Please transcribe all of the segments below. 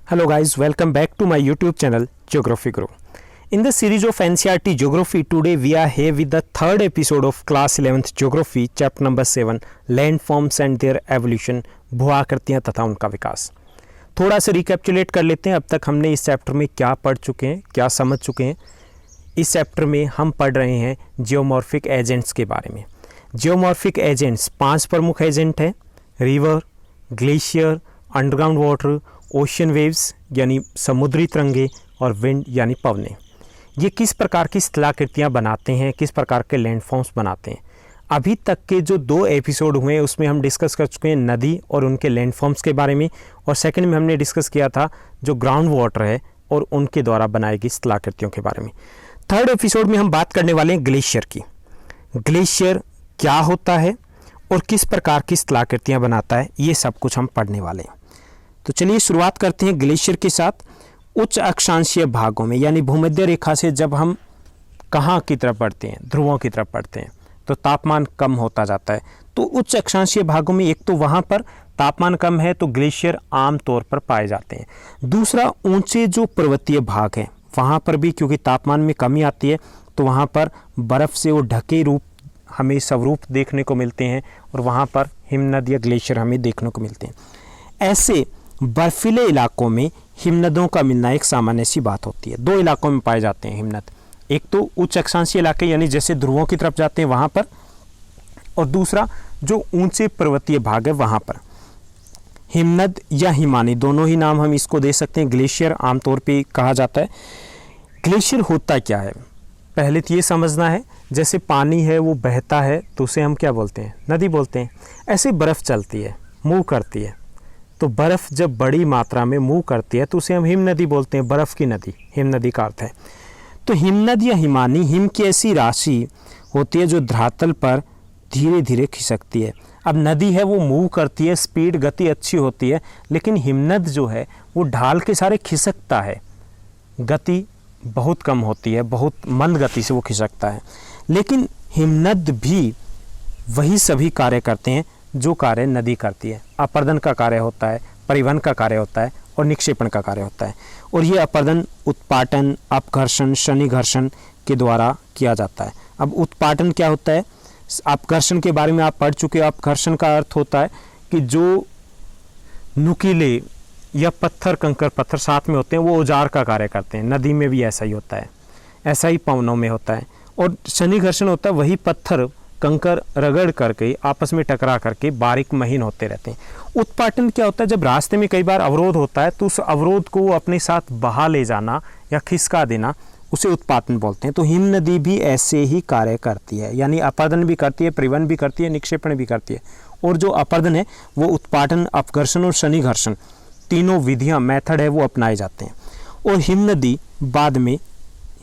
Hello guys, welcome back to my YouTube channel Geography Guru. In the series of NCERT Geography, today we are here with the third episode of Class 11th Geography, chapter number 7, Landforms and their Evolution, भू आकृतियाँ तथा उनका विकास। थोड़ा सा recapitulate कर लेते हैं, अब तक हमने इस चैप्टर में क्या पढ़ चुके हैं, क्या समझ चुके हैं। इस चैप्टर में हम पढ़ रहे हैं जियोमॉर्फिक एजेंट्स के बारे में। जियोमॉर्फिक एजेंट्स 5 प्रमुख एजेंट हैं: river, glacier, underground water, ocean waves यानी समुद्री तरंगे और विंड यानी पवनें। ये किस प्रकार की स्थलाकृतियाँ बनाते हैं, किस प्रकार के लैंडफॉर्म्स बनाते हैं। अभी तक के जो 2 एपिसोड हुए हैं उसमें हम डिस्कस कर चुके हैं नदी और उनके लैंडफॉर्म्स के बारे में, और सेकंड में हमने डिस्कस किया था जो ग्राउंड वाटर है और उनके द्वारा बनाई गई स्थलाकृतियों के बारे में। थर्ड एपिसोड में हम बात करने वाले हैं ग्लेशियर की। ग्लेशियर क्या होता है और किस प्रकार की स्थलाकृतियाँ बनाता है, ये सब कुछ हम पढ़ने वाले हैं। तो चलिए शुरुआत करते हैं ग्लेशियर के साथ। उच्च अक्षांशीय भागों में यानी भूमध्य रेखा से जब हम कहाँ की तरफ बढ़ते हैं, ध्रुवों की तरफ बढ़ते हैं, तो तापमान कम होता जाता है। तो उच्च अक्षांशीय भागों में एक तो वहाँ पर तापमान कम है तो ग्लेशियर आम तौर पर पाए जाते हैं। दूसरा, ऊंचे जो पर्वतीय भाग हैं वहाँ पर भी क्योंकि तापमान में कमी आती है तो वहाँ पर बर्फ़ से वो ढके रूप हमें स्वरूप देखने को मिलते हैं और वहाँ पर हिमनद या ग्लेशियर हमें देखने को मिलते हैं। ऐसे बर्फीले इलाकों में हिमनदों का मिलना एक सामान्य सी बात होती है। 2 इलाकों में पाए जाते हैं हिमनद, एक तो उच्च अक्षांशीय इलाके यानी जैसे ध्रुवों की तरफ जाते हैं वहाँ पर, और दूसरा जो ऊंचे पर्वतीय भाग है वहाँ पर। हिमनद या हिमानी दोनों ही नाम हम इसको दे सकते हैं। ग्लेशियर आमतौर पे कहा जाता है। ग्लेशियर होता क्या है, पहले तो ये समझना है। जैसे पानी है वो बहता है तो उसे हम क्या बोलते हैं, नदी बोलते हैं। ऐसे बर्फ़ चलती है, मूव करती है, तो बर्फ़ जब बड़ी मात्रा में मूव करती है तो उसे हम हिमनदी बोलते हैं। बर्फ़ की नदी हिमनदी का अर्थ है। तो हिमनद या हिमानी हिम की ऐसी राशि होती है जो धरातल पर धीरे धीरे खिसकती है। अब नदी है वो मूव करती है, स्पीड गति अच्छी होती है, लेकिन हिमनद जो है वो ढाल के सारे खिसकता है, गति बहुत कम होती है, बहुत मंद गति से वो खिसकता है। लेकिन हिमनद भी वही सभी कार्य करते हैं जो कार्य नदी करती है। अपर्दन का कार्य होता है, परिवहन का कार्य होता है और निक्षेपण का कार्य होता है। और ये अपर्दन उत्पाटन, अपघर्षण, शनिघर्षण के द्वारा किया जाता है। अब उत्पाटन क्या होता है, अपघर्षण के बारे में आप पढ़ चुके हो। अपघर्षण का अर्थ होता है कि जो नुकीले या पत्थर, कंकर पत्थर साथ में होते हैं वो औजार का कार्य करते हैं। नदी में भी ऐसा ही होता है, ऐसा ही पवनों में होता है। और शनिघर्षण होता है वही पत्थर कंकर रगड़ करके आपस में टकरा करके बारीक महीन होते रहते हैं। उत्पाटन क्या होता है, जब रास्ते में कई बार अवरोध होता है तो उस अवरोध को अपने साथ बहा ले जाना या खिसका देना, उसे उत्पाटन बोलते हैं। तो हिमनदी भी ऐसे ही कार्य करती है, यानी अपर्दन भी करती है, परिवहन भी करती है, निक्षेपण भी करती है। और जो अपर्दन है वो उत्पाटन, अपघर्षण और शनिघर्षण तीनों विधियाँ, मेथड है वो अपनाए जाते हैं। और हिमनदी बाद में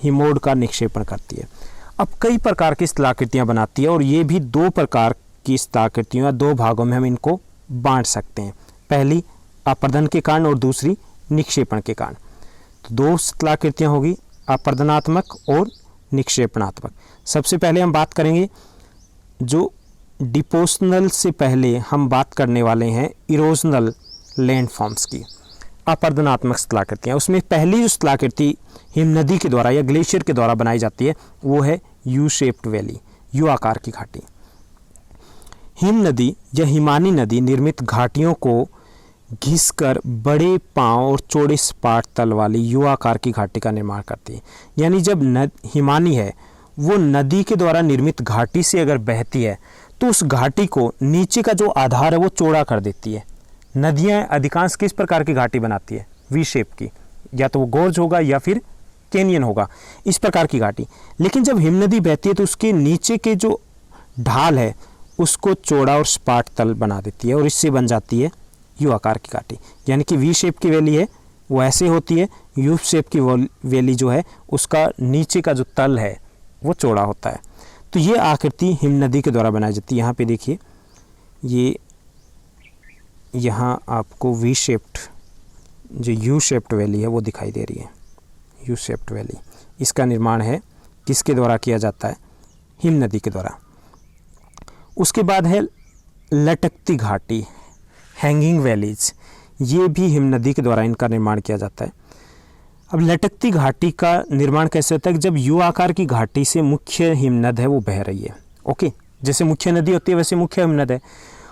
हिमोड का निक्षेपण करती है। अब कई प्रकार की स्थलाकृतियाँ बनाती है और ये भी 2 प्रकार की स्थलाकृतियाँ, 2 भागों में हम इनको बांट सकते हैं। पहली अपर्दन के कारण और दूसरी निक्षेपण के कारण। तो 2 स्थलाकृतियाँ होगी, अपर्दनात्मक और निक्षेपणात्मक। सबसे पहले हम बात करेंगे जो डिपोशनल से पहले हम बात करने वाले हैं इरोजनल लैंडफॉर्म्स की, अपर्दनात्मक स्थलाकृतियाँ। उसमें पहली जो स्थलाकृति हिमनदी के द्वारा या ग्लेशियर के द्वारा बनाई जाती है वो है यू शेप्ड वैली, यू आकार की घाटी। हिमनदी या हिमानी नदी निर्मित घाटियों को घिसकर बड़े पांव और चौड़े सपाट तल वाली यू आकार की घाटी का निर्माण करती है। यानी जब हिमानी है वो नदी के द्वारा निर्मित घाटी से अगर बहती है तो उस घाटी को नीचे का जो आधार है वो चौड़ा कर देती है। नदियाँ अधिकांश किस प्रकार की घाटी बनाती है, वी शेप की, या तो वो गोर्ज होगा या फिर कैनियन होगा, इस प्रकार की घाटी। लेकिन जब हिमनदी बहती है तो उसके नीचे के जो ढाल है उसको चौड़ा और सपाट तल बना देती है और इससे बन जाती है यू आकार की घाटी। यानी कि वी शेप की वैली है वो ऐसे होती है, यू शेप की वैली जो है उसका नीचे का जो तल है वो चौड़ा होता है। तो ये आकृति हिमनदी के द्वारा बनाई जाती है। यहाँ पे देखिए, ये यहाँ आपको वी शेप्ड जो यू शेप्ड वैली है वो दिखाई दे रही है, यू शेप्ड वैली। इसका निर्माण है किसके द्वारा किया जाता है, हिमनदी के द्वारा। उसके बाद है लटकती घाटी, हैंगिंग वैलीज। ये भी हिमनदी के द्वारा इनका निर्माण किया जाता है। अब लटकती घाटी का निर्माण कैसे होता है? जब यू आकार की घाटी से मुख्य हिमनद है वो बह रही है, ओके, जैसे मुख्य नदी होती है वैसे मुख्य हिमनद है,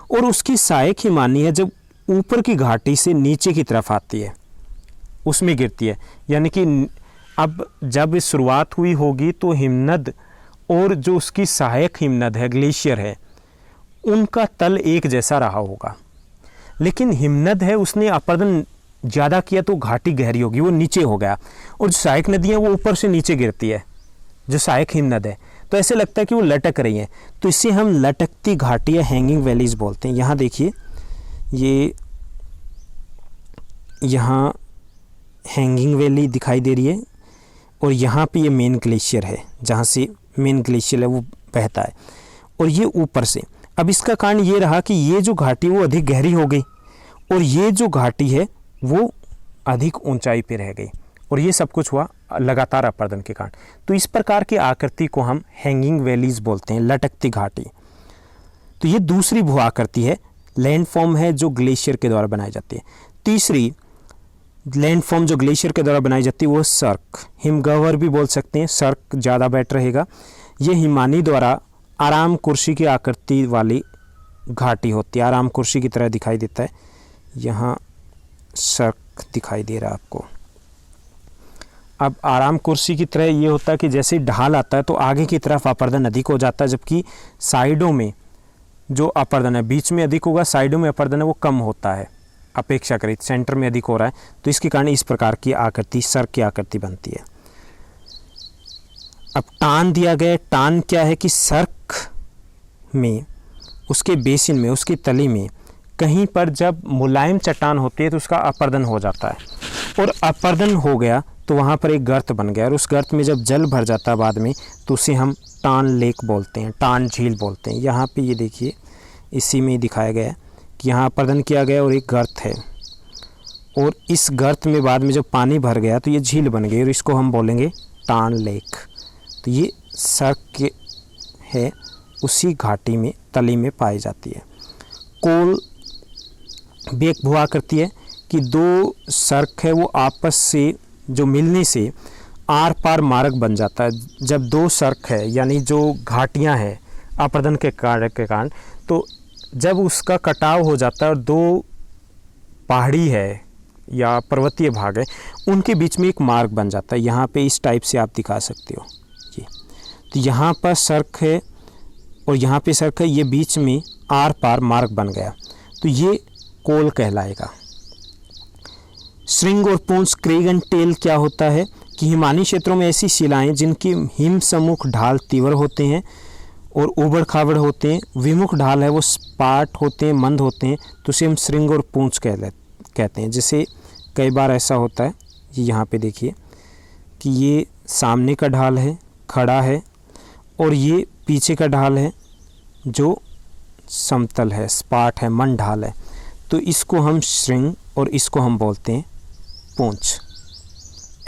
और उसकी सहायक हिमानी है जब ऊपर की घाटी से नीचे की तरफ आती है उसमें गिरती है। यानी कि अब जब शुरुआत हुई होगी तो हिमनद और जो उसकी सहायक हिमनद है ग्लेशियर है उनका तल एक जैसा रहा होगा, लेकिन हिमनद है उसने अपर्दन ज़्यादा किया तो घाटी गहरी होगी, वो नीचे हो गया, और जो सहायक नदी है वो ऊपर से नीचे गिरती है, जो सहायक हिमनद है, तो ऐसे लगता है कि वो लटक रही है, तो इसे हम लटकती घाटी या हैंगिंग वैलीज बोलते हैं। यहाँ देखिए, ये यहाँ हैंगिंग वैली दिखाई दे रही है, और यहाँ पे ये मेन ग्लेशियर है, जहाँ से मेन ग्लेशियर है वो बहता है, और ये ऊपर से। अब इसका कारण ये रहा कि ये जो घाटी वो अधिक गहरी हो गई, और ये जो घाटी है वो अधिक ऊंचाई पे रह गई, और ये सब कुछ हुआ लगातार अपर्दन के कारण। तो इस प्रकार की आकृति को हम हैंगिंग वैलीज बोलते हैं, लटकती घाटी। तो ये दूसरी भू आकृति है, लैंडफॉर्म है जो ग्लेशियर के द्वारा बनाई जाती है। तीसरी लैंडफॉर्म जो ग्लेशियर के द्वारा बनाई जाती है वो सर्क, हिमगह्वर भी बोल सकते हैं, सर्क ज़्यादा बेटर रहेगा। ये हिमानी द्वारा आराम कुर्सी की आकृति वाली घाटी होती है, आराम कुर्सी की तरह दिखाई देता है। यहाँ सर्क दिखाई दे रहा है आपको। अब आराम कुर्सी की तरह ये होता है कि जैसे ढाल आता है तो आगे की तरफ अपर्दन अधिक हो जाता है, जबकि साइडों में जो अपर्दन है, बीच में अधिक होगा, साइडों में अपर्दन है वो कम होता है अपेक्षाकृत, सेंटर में अधिक हो रहा है, तो इसके कारण इस प्रकार की आकृति सर्क की आकृति बनती है। अब टान दिया गया, टान क्या है कि सर्क में, उसके बेसिन में, उसकी तली में कहीं पर जब मुलायम चट्टान होती है तो उसका अपर्दन हो जाता है, और अपर्दन हो गया तो वहाँ पर एक गर्त बन गया, और उस गर्त में जब जल भर जाता है बाद में तो उसे हम टान लेक बोलते हैं, टान झील बोलते हैं। यहाँ पे ये देखिए, इसी में दिखाया गया है कि यहाँ अपर्दन किया गया और एक गर्त है, और इस गर्त में बाद में जब पानी भर गया तो ये झील बन गई, और इसको हम बोलेंगे टान लेक। तो ये सर्क है, उसी घाटी में तली में पाई जाती है। कोल भी एक भू आकृति है कि दो सर्क है वो आपस से जो मिलने से आर पार मार्ग बन जाता है। जब दो सर्क है यानी जो घाटियां हैं अपर्दन के कारण, तो जब उसका कटाव हो जाता है और दो पहाड़ी है या पर्वतीय भाग है उनके बीच में एक मार्ग बन जाता है। यहाँ पे इस टाइप से आप दिखा सकते हो ये, तो यहाँ पर सर्क है और यहाँ पे सर्क है, ये बीच में आर पार मार्ग बन गया, तो ये कोल कहलाएगा। श्रृंग और पूंछ, क्रेग एंड टेल क्या होता है कि हिमानी क्षेत्रों में ऐसी शिलाएं जिनकी हिम सम्मुख ढाल तीव्र होते हैं और उबड़ खाबड़ होते हैं, विमुख ढाल है वो सपाट होते हैं, मंद होते हैं, तो उसे हम श्रृंग और पूंछ कहते हैं। जैसे कई बार ऐसा होता है, यहाँ पे देखिए कि ये सामने का ढाल है, खड़ा है, और ये पीछे का ढाल है जो समतल है, सपाट है, मंद ढाल है, तो इसको हम श्रृंग और इसको हम बोलते हैं पूंछ।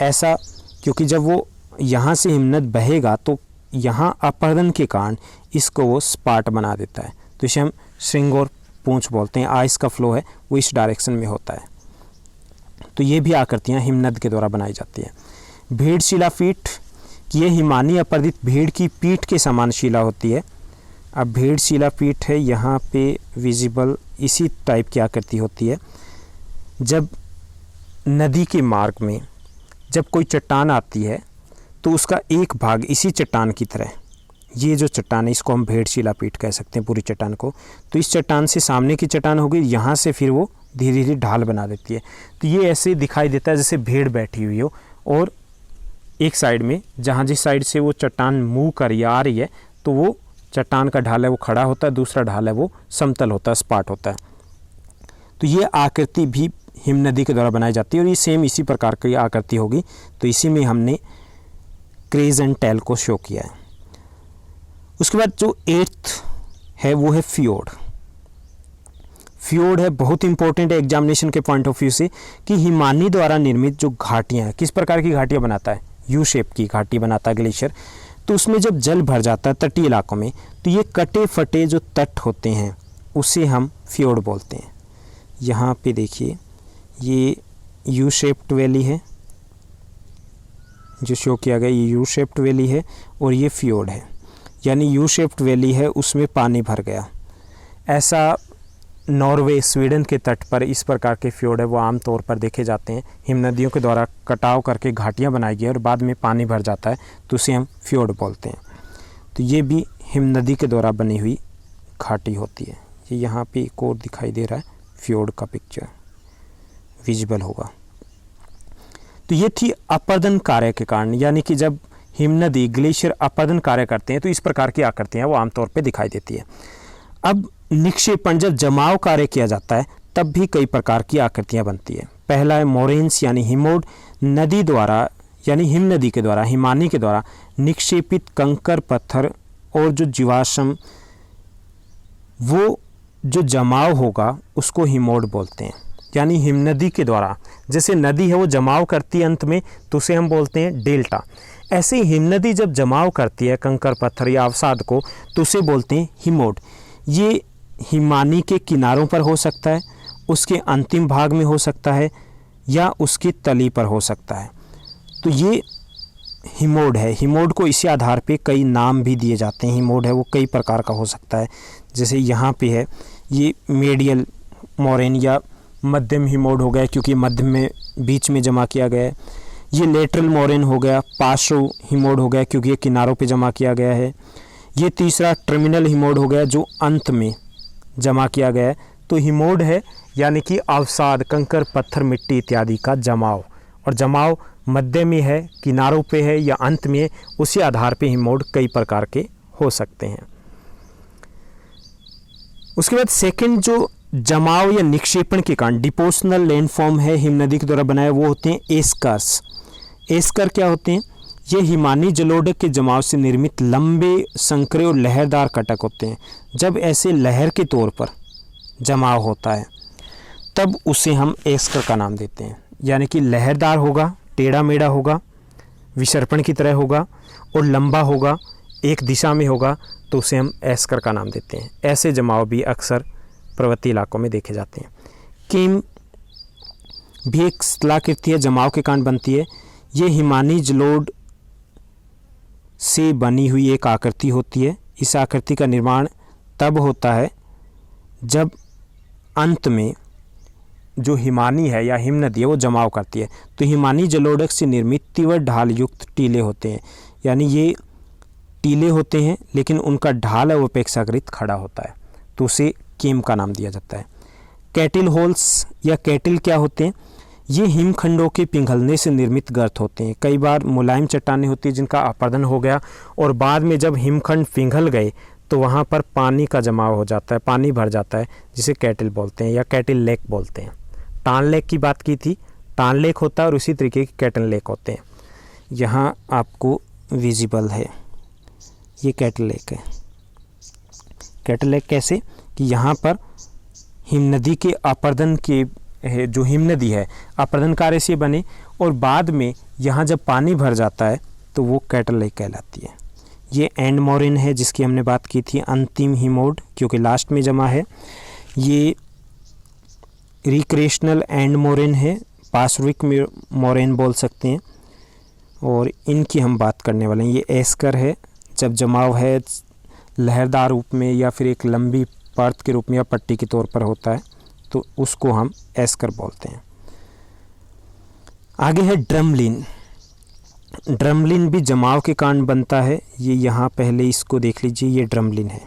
ऐसा क्योंकि जब वो यहाँ से हिमनद बहेगा तो यहाँ अपर्दन के कारण इसको वो सपाट बना देता है, तो इसे हम श्रृंग और पूंछ बोलते हैं। आइस का फ्लो है वो इस डायरेक्शन में होता है। तो ये भी आकृतियाँ हिमनद के द्वारा बनाई जाती है। भेड़ शिला पीठ, ये हिमानी अपर्दित भेड़ की पीठ के समान शिला होती है। अब भेड़ शिला पीठ है, यहाँ पे विजिबल इसी टाइप की आकृति होती है। जब नदी के मार्ग में जब कोई चट्टान आती है तो उसका एक भाग इसी चट्टान की तरह, ये जो चट्टान है इसको हम भेड़ शिला पीठ कह सकते हैं पूरी चट्टान को। तो इस चट्टान से सामने की चट्टान होगी, यहाँ से फिर वो धीरे धीरे ढाल बना देती है। तो ये ऐसे दिखाई देता है जैसे भेड़ बैठी हुई हो, और एक साइड में जहाँ जिस साइड से वो चट्टान मूव कर रही आ रही है तो वो चट्टान का ढाल है वो खड़ा होता है, दूसरा ढाल है वो समतल होता है, सपाट होता है। तो ये आकृति भी हिमनदी के द्वारा बनाई जाती है, और ये सेम इसी प्रकार की आकृति होगी। तो इसी में हमने क्रेज एंड टेल को शो किया है। उसके बाद जो 8th है वो है फ्योर्ड। फ्योर्ड है बहुत इंपॉर्टेंट है एग्जामिनेशन के पॉइंट ऑफ व्यू से, कि हिमानी द्वारा निर्मित जो घाटियाँ हैं, किस प्रकार की घाटियाँ बनाता है, यू शेप की घाटी बनाता है ग्लेशियर। तो उसमें जब जल भर जाता है तटीय इलाकों में, तो ये कटे फटे जो तट होते हैं उसे हम फ्योर्ड बोलते हैं। यहाँ पे देखिए ये यू शेप्ड वैली है जो शो किया गया, ये यू शेप्ड वैली है और ये फ्योर्ड है, यानी यू शेप्ड वैली है उसमें पानी भर गया। ऐसा नॉर्वे स्वीडन के तट पर इस प्रकार के फ्योर्ड है वो आमतौर पर देखे जाते हैं। हिम नदियों के द्वारा कटाव करके घाटियाँ बनाई गई और बाद में पानी भर जाता है तो उसे हम फ्योर्ड बोलते हैं। तो ये भी हिम नदी के द्वारा बनी हुई घाटी होती है। ये यहाँ पे एक और दिखाई दे रहा है फ्योर्ड का पिक्चर विजिबल होगा। तो ये थी अपरदन कार्य के कारण, यानी कि जब हिम नदी ग्लेशियर अपरदन कार्य करते हैं तो इस प्रकार की आकृतियाँ वो आमतौर पर दिखाई देती है। अब निक्षेपण, जब जमाव कार्य किया जाता है तब भी कई प्रकार की आकृतियाँ बनती है। पहला है मोरेन्स यानी हिमोड, नदी द्वारा यानी हिम नदी के द्वारा हिमानी के द्वारा निक्षेपित कंकर पत्थर और जो जीवाश्म वो जो जमाव होगा उसको हिमोड बोलते हैं। यानी हिम नदी के द्वारा जैसे नदी है वो जमाव करती है अंत में तो उसे हम बोलते हैं डेल्टा। ऐसे ही हिम नदी जब जमाव करती है कंकर पत्थर या अवसाद को तो उसे बोलते हैं हिमोड। ये हिमानी के किनारों पर हो सकता है, उसके अंतिम भाग में हो सकता है या उसकी तली पर हो सकता है। तो ये हिमोड है। हिमोड को इसी आधार पे कई नाम भी दिए जाते हैं। हिमोड है वो कई प्रकार का हो सकता है, जैसे यहाँ पे है ये मेडियल मोरेन या मध्यम हिमोड हो गया क्योंकि मध्य में बीच में जमा किया गया है। ये लेटरल मोरेन हो गया, पार्श्व हिमोड हो गया क्योंकि ये किनारों पे जमा किया गया है। ये तीसरा टर्मिनल हिमोड हो गया जो अंत में जमा किया गया है। तो हिमोड है यानी कि अवसाद कंकर पत्थर मिट्टी इत्यादि का जमाव, और जमाव मध्य में है, किनारों पे है या अंत में है, उसी आधार पे हिमोड कई प्रकार के हो सकते हैं। उसके बाद सेकंड जो जमाव या निक्षेपण के कारण डिपोजनल लैंडफॉर्म है हिम नदी के द्वारा बनाए वो होते हैं एस्कर्स। एस्कर क्या होते हैं? ये हिमानी जलोढ़ के जमाव से निर्मित लंबे संकरे और लहरदार कटक होते हैं। जब ऐसे लहर के तौर पर जमाव होता है तब उसे हम एस्कर का नाम देते हैं। यानी कि लहरदार होगा, टेढ़ा मेढ़ा होगा, विसर्पण की तरह होगा और लंबा होगा, एक दिशा में होगा तो उसे हम एस्कर का नाम देते हैं। ऐसे जमाव भी अक्सर पर्वतीय इलाकों में देखे जाते हैं। केम भी एक स्थलाकृति है, जमाव के कारण बनती है। ये हिमानी जलोढ़ से बनी हुई एक आकृति होती है। इस आकृति का निर्माण तब होता है जब अंत में जो हिमानी है या हिम नदी है वो जमाव करती है। तो हिमानी जलोढ़ से निर्मित तीव्र ढाल युक्त टीले होते हैं। यानी ये टीले होते हैं लेकिन उनका ढाल है वो अपेक्षाकृत खड़ा होता है तो उसे केम का नाम दिया जाता है। कैटिल होल्स या कैटिल क्या होते हैं? ये हिमखंडों के पिघलने से निर्मित गर्त होते हैं। कई बार मुलायम चट्टानें होती हैं जिनका अपरदन हो गया और बाद में जब हिमखंड पिघल गए तो वहाँ पर पानी का जमाव हो जाता है, पानी भर जाता है, जिसे कैटिल बोलते हैं या कैटिल लेक बोलते हैं। टान लेक की बात की थी, टान लेक होता है और उसी तरीके के कैटिल लेक होते हैं। यहाँ आपको विजिबल है ये कैटिल लेक है। कैटिल लेक कैसे कि यहाँ पर हिम नदी के अपरदन के जो हिम नदी है अपरदन कार्य से बने और बाद में यहाँ जब पानी भर जाता है तो वो कैटल लेक कहलाती है। ये एंड मोरेन है जिसकी हमने बात की थी, अंतिम हिमोड क्योंकि लास्ट में जमा है। ये रिक्रेशनल एंड मोरेन है, पार्श्विक मोरेन बोल सकते हैं, और इनकी हम बात करने वाले हैं। ये एस्कर है, जब जमाव है लहरदार रूप में या फिर एक लंबी परत के रूप में या पट्टी के तौर पर होता है तो उसको हम एस्कर बोलते हैं। आगे है ड्रमलिन। ड्रमलिन भी जमाव के कारण बनता है। ये यहाँ पहले इसको देख लीजिए, ये ड्रमलिन है।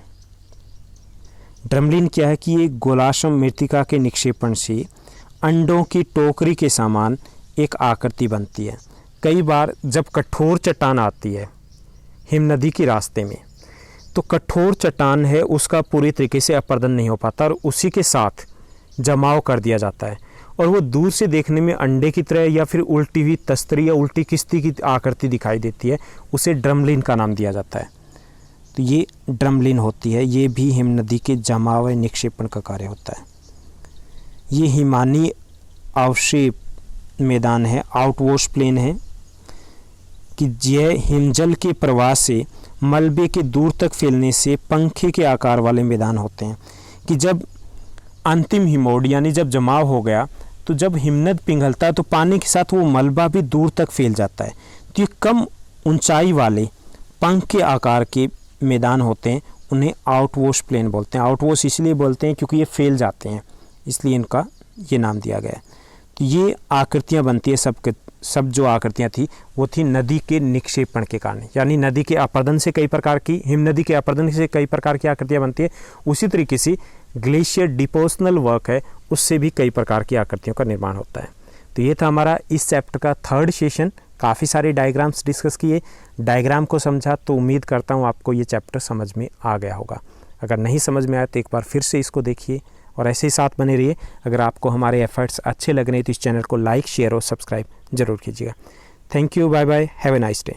ड्रमलिन क्या है कि ये गोलाश्म मृत्तिका के निक्षेपण से अंडों की टोकरी के समान एक आकृति बनती है। कई बार जब कठोर चट्टान आती है हिम नदी के रास्ते में तो कठोर चट्टान है उसका पूरी तरीके से अपरदन नहीं हो पाता और उसी के साथ जमाव कर दिया जाता है और वो दूर से देखने में अंडे की तरह या फिर उल्टी हुई तस्तरी या उल्टी किश्ती की आकृति दिखाई देती है। उसे ड्रमलिन का नाम दिया जाता है। तो ये ड्रमलिन होती है। ये भी हिम नदी के जमाव व निक्षेपण का कार्य होता है। ये हिमानी अवक्षेप मैदान है, आउटवॉश प्लेन है कि यह हिमजल के प्रवाह से मलबे के दूर तक फैलने से पंखे के आकार वाले मैदान होते हैं कि जब अंतिम हिमोड यानी जब जमाव हो गया तो जब हिमनद पिघलता है तो पानी के साथ वो मलबा भी दूर तक फैल जाता है। तो ये कम ऊंचाई वाले पंख के आकार के मैदान होते हैं, उन्हें आउटवॉश प्लेन बोलते हैं। आउटवॉश इसलिए बोलते हैं क्योंकि ये फैल जाते हैं, इसलिए इनका ये नाम दिया गया है। तो ये आकृतियाँ बनती है, सब जो आकृतियाँ थी वो थी नदी के निक्षेपण के कारण, यानी नदी के अपरदन से कई प्रकार की, हिमनदी के अपरदन से कई प्रकार की आकृतियाँ बनती है। उसी तरीके से ग्लेशियर डिपोजनल वर्क है, उससे भी कई प्रकार की आकृतियों का निर्माण होता है। तो ये था हमारा इस चैप्टर का 3rd सेशन। काफ़ी सारे डायग्राम्स डिस्कस किए, डायग्राम को समझा, तो उम्मीद करता हूँ आपको ये चैप्टर समझ में आ गया होगा। अगर नहीं समझ में आया तो एक बार फिर से इसको देखिए और ऐसे ही साथ बने रहिए। अगर आपको हमारे एफर्ट्स अच्छे लग रहे हैं तो इस चैनल को लाइक, शेयर और सब्सक्राइब जरूर कीजिएगा। Thank you, bye bye, have a nice day.